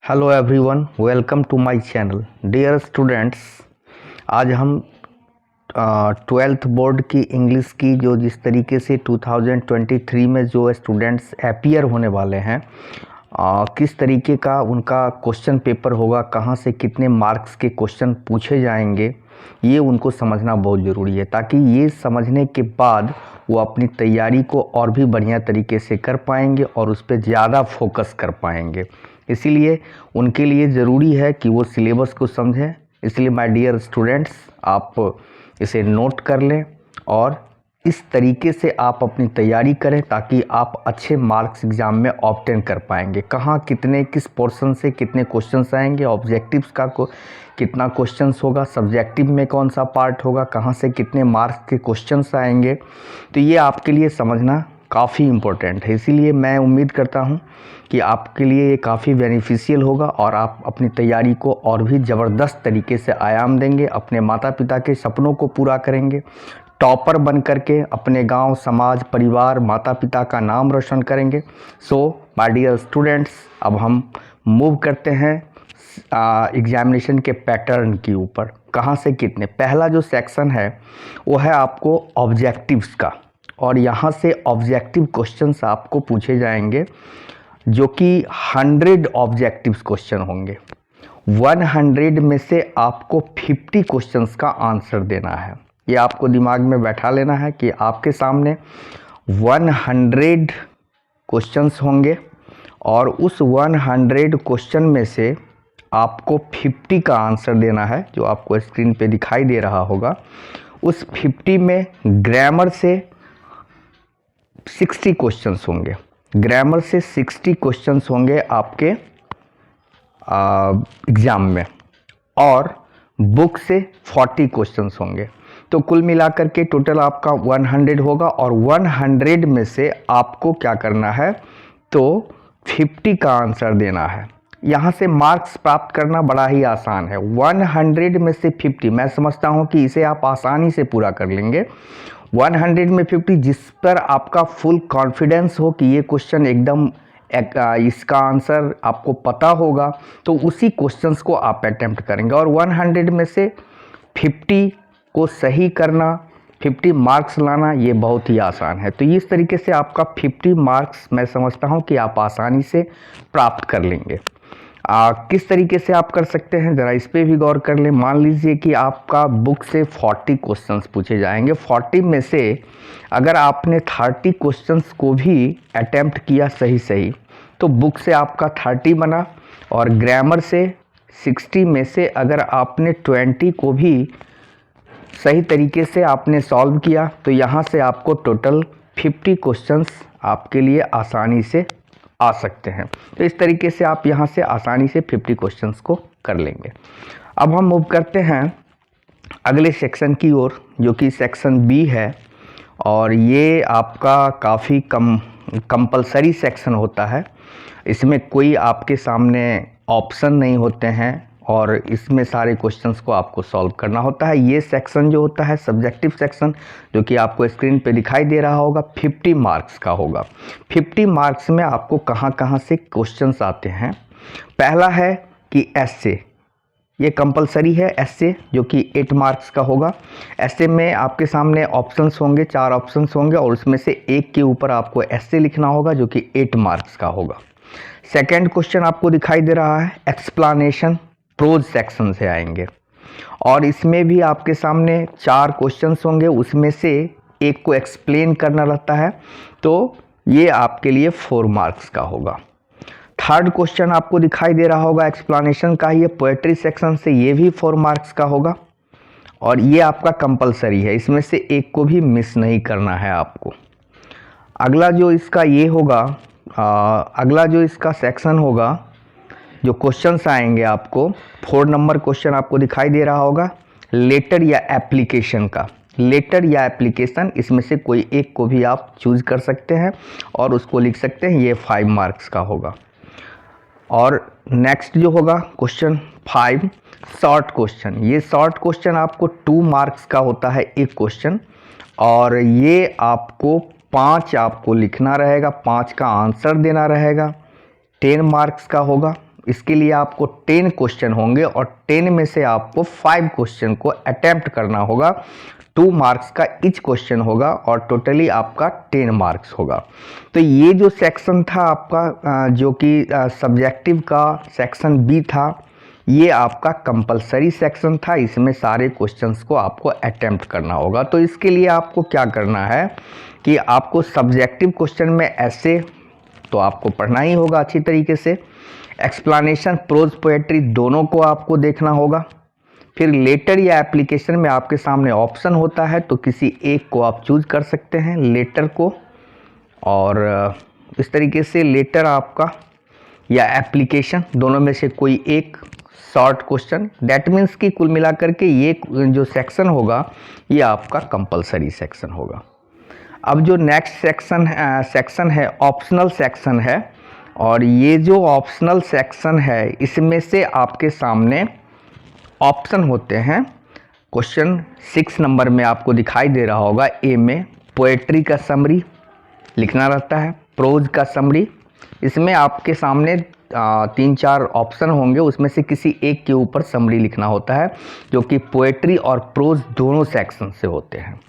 Hello everyone, welcome to my channel. Dear students, आज हम twelfth board की English की जो जिस तरीके से 2023 में जो स्टूडेंट्स अपीयर होने वाले हैं, किस तरीके का उनका क्वेश्चन पेपर होगा, कहाँ से कितने मार्क्स के क्वेश्चन पूछे जाएंगे, ये उनको समझना बहुत ज़रूरी है, ताकि ये समझने के बाद वो अपनी तैयारी को और भी बढ़िया तरीके से कर पाएंगे और उस पर ज़्यादा फोकस कर पाएंगे। इसीलिए उनके लिए ज़रूरी है कि वो सिलेबस को समझें। इसलिए माय डियर स्टूडेंट्स, आप इसे नोट कर लें और इस तरीके से आप अपनी तैयारी करें ताकि आप अच्छे मार्क्स एग्ज़ाम में ऑब्टेन कर पाएंगे। कहाँ कितने किस पोर्शन से कितने क्वेश्चंस आएंगे, ऑब्जेक्टिव्स का कितना क्वेश्चंस होगा, सब्जेक्टिव में कौन सा पार्ट होगा, कहाँ से कितने मार्क्स के क्वेश्चंस आएंगे, तो ये आपके लिए समझना काफ़ी इम्पोर्टेंट है। इसीलिए मैं उम्मीद करता हूँ कि आपके लिए ये काफ़ी बेनिफिशियल होगा और आप अपनी तैयारी को और भी ज़बरदस्त तरीके से आयाम देंगे, अपने माता पिता के सपनों को पूरा करेंगे, टॉपर बन करके अपने गांव, समाज, परिवार, माता पिता का नाम रोशन करेंगे। सो माय डियर स्टूडेंट्स, अब हम मूव करते हैं एग्जामिनेशन के पैटर्न के ऊपर। कहाँ से कितने, पहला जो सेक्शन है वो है आपको ऑब्जेक्टिव्स का, और यहाँ से ऑब्जेक्टिव क्वेश्चंस आपको पूछे जाएंगे जो कि 100 ऑब्जेक्टिव्स क्वेश्चन होंगे। 100 में से आपको 50 क्वेश्चंस का आंसर देना है। ये आपको दिमाग में बैठा लेना है कि आपके सामने 100 क्वेश्चंस होंगे और उस 100 क्वेश्चन में से आपको 50 का आंसर देना है, जो आपको स्क्रीन पे दिखाई दे रहा होगा। उस 50 में ग्रामर से 60 क्वेश्चंस होंगे, ग्रामर से 60 क्वेश्चंस होंगे आपके एग्ज़ाम में, और बुक से 40 क्वेश्चंस होंगे। तो कुल मिलाकर के टोटल आपका 100 होगा, और 100 में से आपको क्या करना है, तो 50 का आंसर देना है। यहाँ से मार्क्स प्राप्त करना बड़ा ही आसान है। 100 में से 50, मैं समझता हूँ कि इसे आप आसानी से पूरा कर लेंगे। 100 में 50, जिस पर आपका फुल कॉन्फिडेंस हो कि ये क्वेश्चन एकदम इसका आंसर आपको पता होगा, तो उसी क्वेश्चंस को आप अटेम्प्ट करेंगे। और 100 में से 50 को सही करना, 50 मार्क्स लाना, ये बहुत ही आसान है। तो इस तरीके से आपका 50 मार्क्स मैं समझता हूँ कि आप आसानी से प्राप्त कर लेंगे। किस तरीके से आप कर सकते हैं, ज़रा इस पर भी गौर कर लें। मान लीजिए कि आपका बुक से 40 क्वेश्चंस पूछे जाएंगे। 40 में से अगर आपने 30 क्वेश्चंस को भी अटेम्प्ट किया सही, तो बुक से आपका 30 बना, और ग्रामर से 60 में से अगर आपने 20 को भी सही तरीके से आपने सॉल्व किया, तो यहाँ से आपको टोटल 50 क्वेश्चंस आपके लिए आसानी से आ सकते हैं। तो इस तरीके से आप यहाँ से आसानी से 50 क्वेश्चंस को कर लेंगे। अब हम मूव करते हैं अगले सेक्शन की ओर, जो कि सेक्शन बी है, और ये आपका काफ़ी कंपलसरी सेक्शन होता है। इसमें कोई आपके सामने ऑप्शन नहीं होते हैं और इसमें सारे क्वेश्चंस को आपको सॉल्व करना होता है। ये सेक्शन जो होता है सब्जेक्टिव सेक्शन, जो कि आपको स्क्रीन पे दिखाई दे रहा होगा, 50 मार्क्स का होगा। 50 मार्क्स में आपको कहाँ कहाँ से क्वेश्चंस आते हैं। पहला है कि एस्से, ये कंपलसरी है एस्से, जो कि 8 मार्क्स का होगा। एस्से में आपके सामने ऑप्शंस होंगे, 4 ऑप्शंस होंगे, और उसमें से एक के ऊपर आपको एस्से लिखना होगा, जो कि 8 मार्क्स का होगा। सेकंड क्वेश्चन आपको दिखाई दे रहा है एक्सप्लेनेशन, प्रोज सेक्शन से आएंगे, और इसमें भी आपके सामने 4 क्वेश्चंस होंगे, उसमें से एक को एक्सप्लेन करना रहता है, तो ये आपके लिए 4 मार्क्स का होगा। थर्ड क्वेश्चन आपको दिखाई दे रहा होगा एक्सप्लेनेशन का, ये पोएट्री सेक्शन से, ये भी 4 मार्क्स का होगा, और ये आपका कंपलसरी है, इसमें से एक को भी मिस नहीं करना है आपको। अगला जो इसका ये होगा, अगला जो इसका सेक्शन होगा, जो क्वेश्चंस आएंगे आपको, 4 नंबर क्वेश्चन आपको दिखाई दे रहा होगा लेटर या एप्लीकेशन का। लेटर या एप्लीकेशन, इसमें से कोई एक को भी आप चूज कर सकते हैं और उसको लिख सकते हैं, ये 5 मार्क्स का होगा। और नेक्स्ट जो होगा क्वेश्चन 5, शॉर्ट क्वेश्चन। ये शॉर्ट क्वेश्चन आपको 2 मार्क्स का होता है एक क्वेश्चन, और ये आपको 5 आपको लिखना रहेगा, 5 का आंसर देना रहेगा, 10 मार्क्स का होगा। इसके लिए आपको 10 क्वेश्चन होंगे और 10 में से आपको 5 क्वेश्चन को अटेम्प्ट करना होगा। 2 मार्क्स का ईच क्वेश्चन होगा और टोटली आपका 10 मार्क्स होगा। तो ये जो सेक्शन था आपका जो कि सब्जेक्टिव का सेक्शन बी था, ये आपका कंपलसरी सेक्शन था। इसमें सारे क्वेश्चंस को आपको अटेम्प्ट करना होगा। तो इसके लिए आपको क्या करना है कि आपको सब्जेक्टिव क्वेश्चन में ऐसे तो आपको पढ़ना ही होगा अच्छी तरीके से। एक्सप्लेनेशन, प्रोज, पोएट्री दोनों को आपको देखना होगा। फिर लेटर या एप्लीकेशन में आपके सामने ऑप्शन होता है, तो किसी एक को आप चूज कर सकते हैं, लेटर को। और इस तरीके से लेटर आपका या एप्लीकेशन दोनों में से कोई एक शॉर्ट क्वेश्चन, दैट मीन्स कि कुल मिलाकर के ये जो सेक्शन होगा ये आपका कंपलसरी सेक्शन होगा। अब जो नेक्स्ट सेक्शन है ऑप्शनल सेक्शन है, और ये जो ऑप्शनल सेक्शन है इसमें से आपके सामने ऑप्शन होते हैं। क्वेश्चन 6 नंबर में आपको दिखाई दे रहा होगा, ए में पोएट्री का समरी लिखना रहता है, प्रोज का समरी। इसमें आपके सामने 3-4 ऑप्शन होंगे, उसमें से किसी एक के ऊपर समरी लिखना होता है, जो कि पोएट्री और प्रोज दोनों सेक्शन से होते हैं।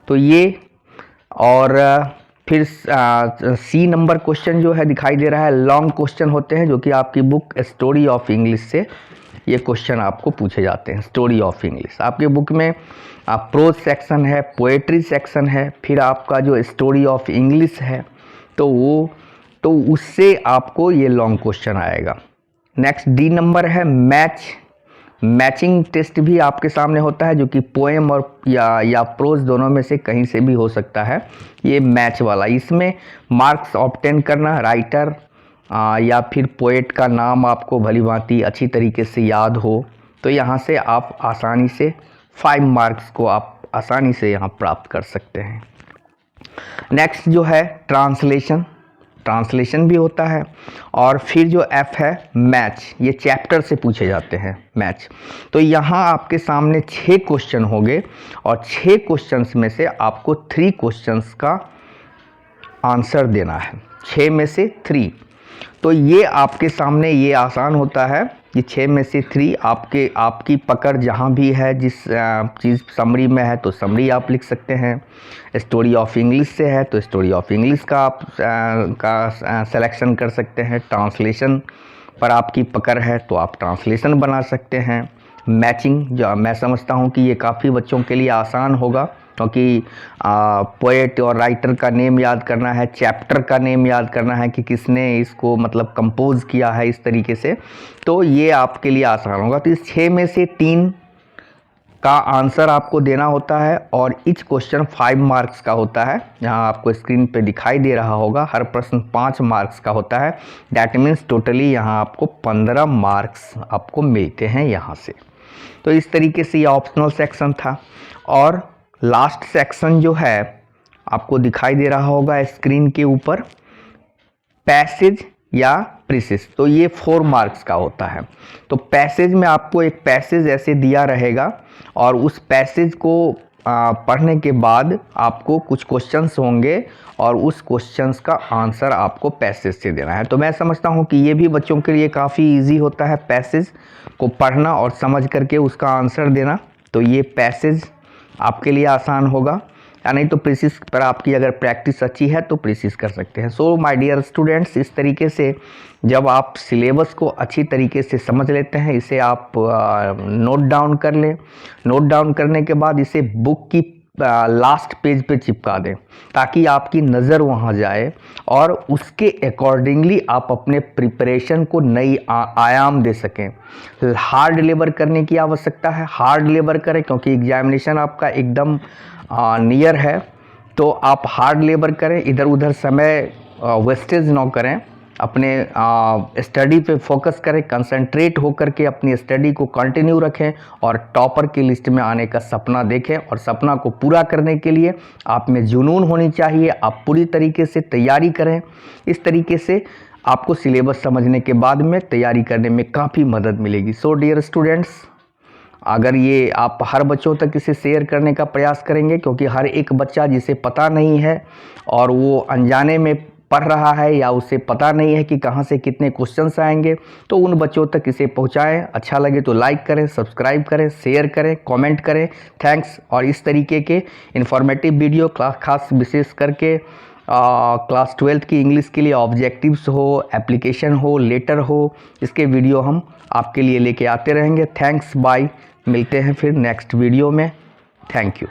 तो ये और फिर सी नंबर क्वेश्चन जो है दिखाई दे रहा है, लॉन्ग क्वेश्चन होते हैं, जो कि आपकी बुक स्टोरी ऑफ इंग्लिश से ये क्वेश्चन आपको पूछे जाते हैं। स्टोरी ऑफ इंग्लिश आपके बुक में प्रोज सेक्शन है, पोएट्री सेक्शन है, फिर आपका जो स्टोरी ऑफ इंग्लिश है, तो उससे आपको ये लॉन्ग क्वेश्चन आएगा। नेक्स्ट डी नंबर है मैचिंग टेस्ट भी आपके सामने होता है, जो कि पोएम और या प्रोज दोनों में से कहीं से भी हो सकता है। ये मैच वाला, इसमें मार्क्स ऑब्टेन करना, राइटर या फिर पोएट का नाम आपको भली भांति अच्छी तरीके से याद हो, तो यहाँ से आप आसानी से 5 मार्क्स को आप आसानी से यहाँ प्राप्त कर सकते हैं। नेक्स्ट जो है ट्रांसलेशन भी होता है। और फिर जो एफ है मैच, ये चैप्टर से पूछे जाते हैं मैच। तो यहाँ आपके सामने 6 क्वेश्चन होंगे और 6 क्वेश्चंस में से आपको 3 क्वेश्चंस का आंसर देना है, 6 में से 3। तो ये आपके सामने ये आसान होता है, ये 6 में से 3 आपकी पकड़ जहाँ भी है, जिस चीज़ समरी में है तो समरी आप लिख सकते हैं। स्टोरी ऑफ इंग्लिश से है तो स्टोरी ऑफ इंग्लिश का आप सिलेक्शन कर सकते हैं। ट्रांसलेशन पर आपकी पकड़ है तो आप ट्रांसलेशन बना सकते हैं। मैचिंग, जो मैं समझता हूँ कि ये काफ़ी बच्चों के लिए आसान होगा, क्योंकि पोएट और राइटर का नेम याद करना है, चैप्टर का नेम याद करना है कि किसने इसको मतलब कंपोज किया है इस तरीके से, तो ये आपके लिए आसान होगा। तो इस 6 में से 3 का आंसर आपको देना होता है और ईच क्वेश्चन 5 मार्क्स का होता है। यहाँ आपको स्क्रीन पे दिखाई दे रहा होगा, हर प्रश्न 5 मार्क्स का होता है। दैट मीन्स टोटली यहाँ आपको 15 मार्क्स आपको मिलते हैं यहाँ से। तो इस तरीके से ये ऑप्शनल सेक्शन था। और लास्ट सेक्शन जो है आपको दिखाई दे रहा होगा स्क्रीन के ऊपर, पैसेज या प्रीसिस, तो ये 4 मार्क्स का होता है। तो पैसेज में आपको एक पैसेज ऐसे दिया रहेगा और उस पैसेज को पढ़ने के बाद आपको कुछ क्वेश्चंस होंगे और उस क्वेश्चंस का आंसर आपको पैसेज से देना है। तो मैं समझता हूँ कि ये भी बच्चों के लिए काफ़ी इजी होता है, पैसेज को पढ़ना और समझ करके उसका आंसर देना। तो ये पैसेज आपके लिए आसान होगा, या नहीं तो प्रीसिस पर आपकी अगर प्रैक्टिस अच्छी है तो प्रीसिस कर सकते हैं। सो माय डियर स्टूडेंट्स, इस तरीके से जब आप सिलेबस को अच्छी तरीके से समझ लेते हैं, इसे आप नोट डाउन कर लें। नोट डाउन करने के बाद इसे बुक की लास्ट पेज पे चिपका दें, ताकि आपकी नज़र वहाँ जाए और उसके अकॉर्डिंगली आप अपने प्रिपरेशन को नई आयाम दे सकें। हार्ड लेबर करने की आवश्यकता है, हार्ड लेबर करें, क्योंकि एग्जामिनेशन आपका एकदम नियर है। तो आप हार्ड लेबर करें, इधर उधर समय वेस्टेज ना करें, अपने स्टडी पे फोकस करें, कंसंट्रेट होकर के अपनी स्टडी को कंटिन्यू रखें और टॉपर की लिस्ट में आने का सपना देखें। और सपना को पूरा करने के लिए आप में जुनून होनी चाहिए, आप पूरी तरीके से तैयारी करें। इस तरीके से आपको सिलेबस समझने के बाद में तैयारी करने में काफ़ी मदद मिलेगी। सो डियर स्टूडेंट्स, अगर ये आप हर बच्चों तक इसे शेयर करने का प्रयास करेंगे, क्योंकि हर एक बच्चा जिसे पता नहीं है और वो अनजाने में पढ़ रहा है या उसे पता नहीं है कि कहाँ से कितने क्वेश्चंस आएंगे, तो उन बच्चों तक इसे पहुँचाएँ। अच्छा लगे तो लाइक करें, सब्सक्राइब करें, शेयर करें, कमेंट करें। थैंक्स। और इस तरीके के इन्फॉर्मेटिव वीडियो खास विशेष करके क्लास 12th की इंग्लिश के लिए ऑब्जेक्टिव्स हो, एप्लीकेशन हो, लेटर हो, इसके वीडियो हम आपके लिए लेके आते रहेंगे। Thanks, bye. मिलते हैं फिर नेक्स्ट वीडियो में। Thank you.